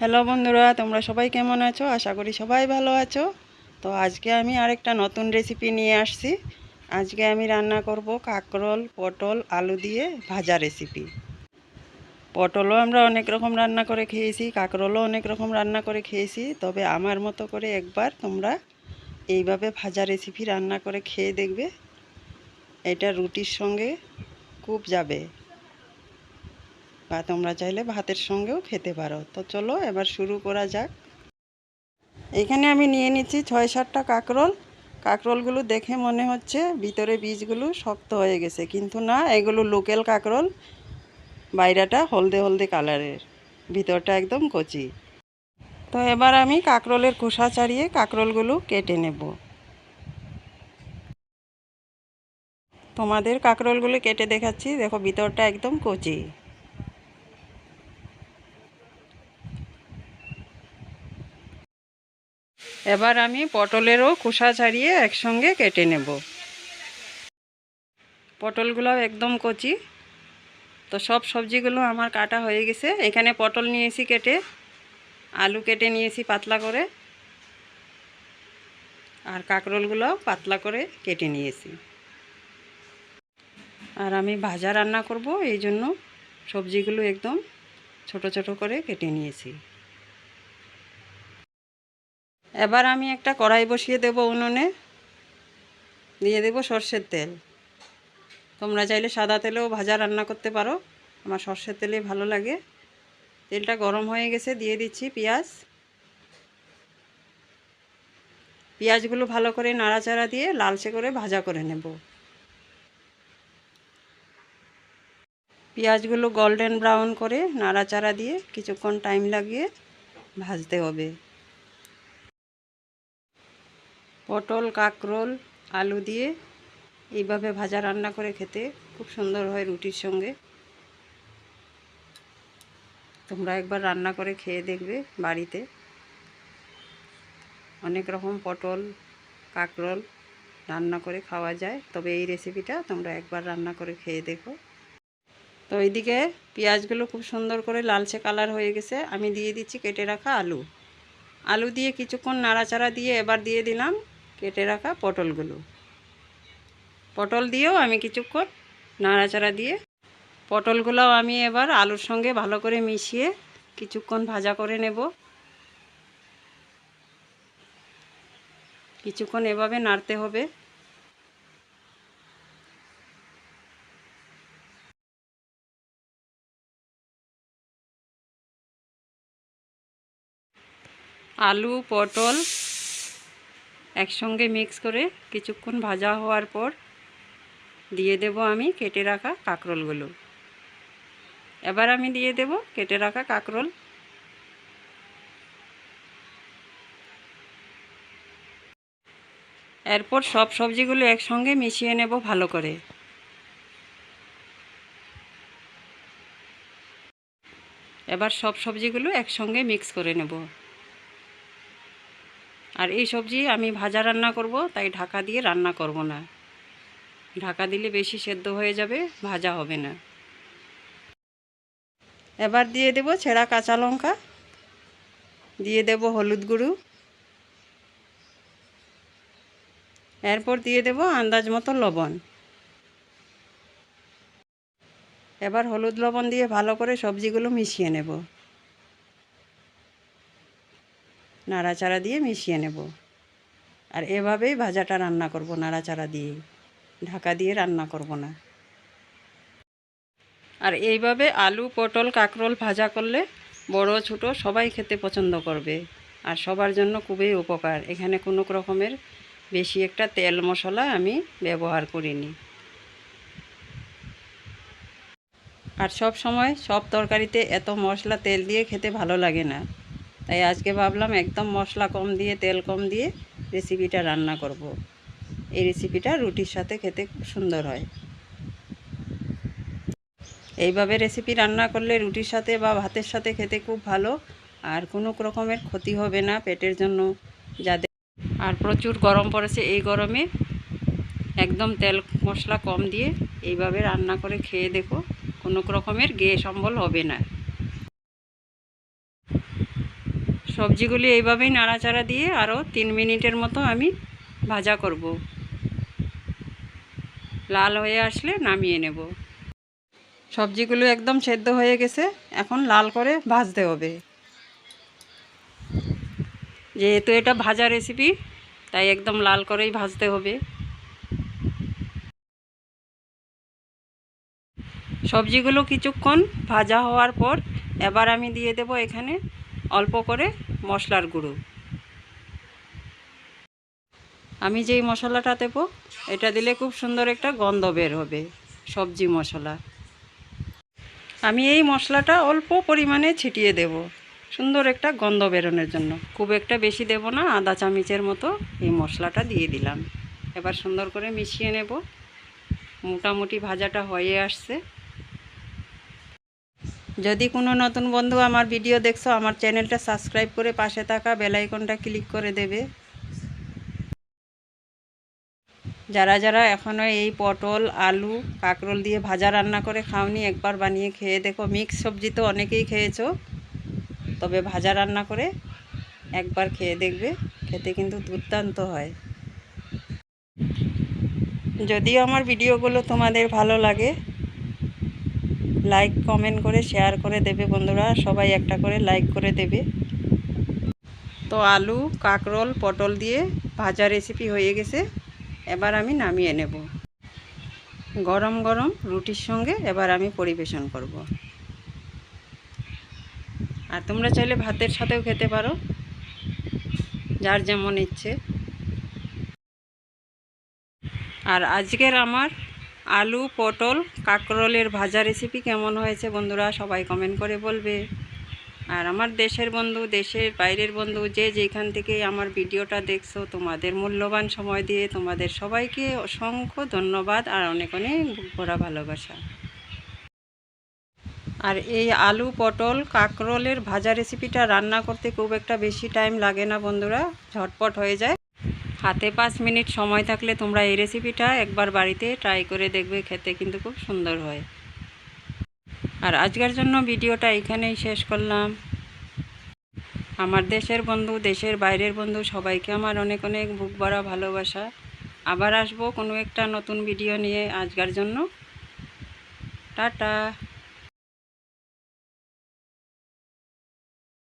Hello বন্ধুরা, তোমরা সবাই কেমন আছো? আশা করি সবাই ভালো আছো। তো আজকে আমি আরেকটা নতুন রেসিপি নিয়ে আসছি। আজকে আমি রান্না করব কাঁকরোল, পটল, আলু দিয়ে ভাজা রেসিপি। পটলও আমরা অনেক রকম রান্না করে খেয়েছি, কাঁকরোলও অনেক রকম রান্না করে খেয়েছি, তবে আমার মতো করে একবার তোমরা এইভাবে ভাজা রেসিপি রান্না করে খেয়ে দেখবে। এটা রুটির সঙ্গে খুব যাবে, বা তোমরা চাইলে ভাতের সঙ্গেও খেতে পারো। তো চলো এবার শুরু করা যাক। এখানে আমি নিয়ে নিচ্ছি 6-7টা কাঁকরোল। কাঁকরোলগুলো দেখে মনে হচ্ছে ভিতরে বীজগুলো শক্ত হয়ে গেছে, কিন্তু না, এগুলো লোকাল কাঁকরোল। বাইরেটা হলদে হলদে কালারের, ভিতরটা একদম কচি। তো এবার আমি কাঁকরোলের খোসা ছাড়িয়ে কাঁকরোলগুলো কেটে নেব। তোমাদের কাঁকরোলগুলো কেটে দেখাচ্ছি, দেখো ভিতরটা একদম কচি। এবার আমি পটলেরও খোসা ছাড়িয়ে একসঙ্গে কেটে নেব। পটলগুলো একদম কচি। তো সব সবজিগুলো আমার কাটা হয়ে গেছে। এখানে পটল নিয়েছি কেটে, আলু কেটে নিয়েছি পাতলা করে, আর কাঁকরোলগুলো পাতলা করে কেটে নিয়েছি। আর আমি ভাজা রান্না করব, এই জন্য সবজিগুলো একদম ছোট ছোট করে কেটে নিয়েছি। এবার আমি একটা কড়াই বসিয়ে দেব উনুনে। দিয়ে দেব সর্ষের তেল। তোমরা চাইলে সাদা তেলেও ভাজা রান্না করতে পারো, আমার সর্ষের তেলে ভালো লাগে। তেলটা গরম হয়ে গেছে, দিয়ে দিচ্ছি পেঁয়াজ। পেঁয়াজগুলো ভালো করে নাড়াচাড়া দিয়ে লালচে করে ভাজা করে নেব। পেঁয়াজগুলো গোল্ডেন ব্রাউন করে নাড়াচাড়া দিয়ে কিছুক্ষণ টাইম লাগিয়ে ভাজতে হবে। পটল, কাঁকরোল, আলু দিয়ে এইভাবে ভাজা রান্না করে খেতে খুব সুন্দর হয় রুটির সঙ্গে। তোমরা একবার রান্না করে খেয়ে দেখবে বাড়িতে। অনেক রকম পটল, কাঁকরোল রান্না করে খাওয়া যায়, তবে এই রেসিপিটা তোমরা একবার রান্না করে খেয়ে দেখো। তো এইদিকে পেঁয়াজগুলো খুব সুন্দর করে লালচে কালার হয়ে গেছে। আমি দিয়ে দিচ্ছি কেটে রাখা আলু। আলু দিয়ে কিছুক্ষণ নাড়াচাড়া দিয়ে এবার দিয়ে দিলাম কেটে রাখা পটলগুলো। পটল দিয়েও আমি কিছুক্ষণ নাড়াচাড়া দিয়ে, পটলগুলোও আমি এবার আলুর সঙ্গে ভালো করে মিশিয়ে কিছুক্ষণ ভাজা করে নেব। কিছুক্ষণ এভাবে নাড়তে হবে। আলু পটল একসঙ্গে মিক্স করে কিছুক্ষণ ভাজা হওয়ার পর দিয়ে দেব আমি কেটে রাখা কাঁকরোলগুলো। এবার আমি দিয়ে দেব কেটে রাখা কাঁকরোল। এরপর সব সবজিগুলো একসঙ্গে মিশিয়ে নেব ভালো করে। এবার সব সবজিগুলো একসঙ্গে মিক্স করে নেব। আর এই সবজি আমি ভাজা রান্না করব, তাই ঢাকা দিয়ে রান্না করব না। ঢাকা দিলে বেশি সেদ্ধ হয়ে যাবে, ভাজা হবে না। এবার দিয়ে দেব ছেঁড়া কাঁচা লঙ্কা, দিয়ে দেব হলুদ গুঁড়ো, এরপর দিয়ে দেব আন্দাজ মতো লবণ। এবার হলুদ লবণ দিয়ে ভালো করে সবজিগুলো মিশিয়ে নেব। নাড়াচাড়া দিয়ে মিশিয়ে নেব। আর এভাবেই ভাজাটা রান্না করব, নাড়াচাড়া দিয়ে, ঢাকা দিয়ে রান্না করব না। আর এইভাবে আলু পটল কাঁকরোল ভাজা করলে বড় ছোট সবাই খেতে পছন্দ করবে, আর সবার জন্য খুবই উপকার। এখানে কোনো রকমের বেশি একটা তেল মশলা আমি ব্যবহার করিনি। আর সব সময় সব তরকারিতে এত মশলা তেল দিয়ে খেতে ভালো লাগে না, তাই আজকে ভাবলাম একদম মশলা কম দিয়ে তেল কম দিয়ে রেসিপিটা রান্না করব। এই রেসিপিটা রুটির সাথে খেতে খুব সুন্দর হয়। এইভাবে রেসিপি রান্না করলে রুটির সাথে বা ভাতের সাথে খেতে খুব ভালো, আর কোনো রকমের ক্ষতি হবে না পেটের জন্য যাদের। আর প্রচুর গরম পড়েছে, এই গরমে একদম তেল মশলা কম দিয়ে এইভাবে রান্না করে খেয়ে দেখো, কোনো রকমের গ্যাস অম্বল হবে না। সবজিগুলি এইভাবেই নাড়াচাড়া দিয়ে আরও 3 মিনিটের মতো আমি ভাজা করব। লাল হয়ে আসলে নামিয়ে নেব। সবজিগুলো একদম সেদ্ধ হয়ে গেছে, এখন লাল করে ভাজতে হবে। যেহেতু এটা ভাজা রেসিপি, তাই একদম লাল করেই ভাজতে হবে। সবজিগুলো কিছুক্ষণ ভাজা হওয়ার পর এবার আমি দিয়ে দেব এখানে অল্প করে মশলার গুঁড়ো। আমি যেই মশলাটা দেব এটা দিলে খুব সুন্দর একটা গন্ধ বের হবে, সবজি মশলা। আমি এই মশলাটা অল্প পরিমাণে ছিটিয়ে দেব সুন্দর একটা গন্ধ বেরোনোর জন্য। খুব একটা বেশি দেব না, আধা চামচের মতো এই মশলাটা দিয়ে দিলাম। এবার সুন্দর করে মিশিয়ে নেব। মোটামুটি ভাজাটা হয়ে আসছে। যদি কোনো নতুন বন্ধু আমার ভিডিও দেখছো, আমার চ্যানেলটা সাবস্ক্রাইব করে পাশে থাকা বেল আইকনটা ক্লিক করে দেবে। যারা যারা এখনও এই পটল, আলু, কাঁকরোল দিয়ে ভাজা রান্না করে খাওনি, একবার বানিয়ে খেয়ে দেখো। মিক্স সবজি তো অনেকেই খেয়েছো, তবে ভাজা রান্না করে একবার খেয়ে দেখবে, খেতে কিন্তু দুর্দান্ত হয়। যদিও আমার ভিডিওগুলো তোমাদের ভালো লাগে, লাইক কমেন্ট করে শেয়ার করে দেবে বন্ধুরা, সবাই একটা করে লাইক করে দেবে। তো আলু, কাঁকরোল, পটল দিয়ে ভাজা রেসিপি হয়ে গেছে। এবার আমি নামিয়ে নেব। গরম গরম রুটির সঙ্গে এবার আমি পরিবেশন করব। আর তোমরা চাইলে ভাতের সাথেও খেতে পারো, যার যেমন ইচ্ছে। আর আজকের আমার আলু, পটল, কাঁকরোলের ভাজা রেসিপি কেমন হয়েছে বন্ধুরা সবাই কমেন্ট করে বলবে। আর আমার দেশের বন্ধু, দেশের বাইরের বন্ধু, যে যেখান থেকে আমার ভিডিওটা দেখছো, তোমাদের মূল্যবান সময় দিয়ে তোমাদের সবাইকে অসংখ্য ধন্যবাদ আর অনেক অনেক ভরা ভালোবাসা। আর এই আলু, পটল, কাঁকরোলের ভাজা রেসিপিটা রান্না করতে খুব একটা বেশি টাইম লাগে না বন্ধুরা, ঝটপট হয়ে যায়। হাতে 5 মিনিট সময় থাকলে তোমরা এই রেসিপিটা একবার বাড়িতে ট্রাই করে দেখবে, খেতে কিন্তু খুব সুন্দর হয়। আর আজকের জন্য ভিডিওটা এখানেই শেষ করলাম। আমার দেশের বন্ধু, দেশের বাইরের বন্ধু সবাইকে আমার অনেক অনেক বুক ভরা ভালোবাসা। আবার আসবো কোনো একটা নতুন ভিডিও নিয়ে। আজকের জন্য টাটা।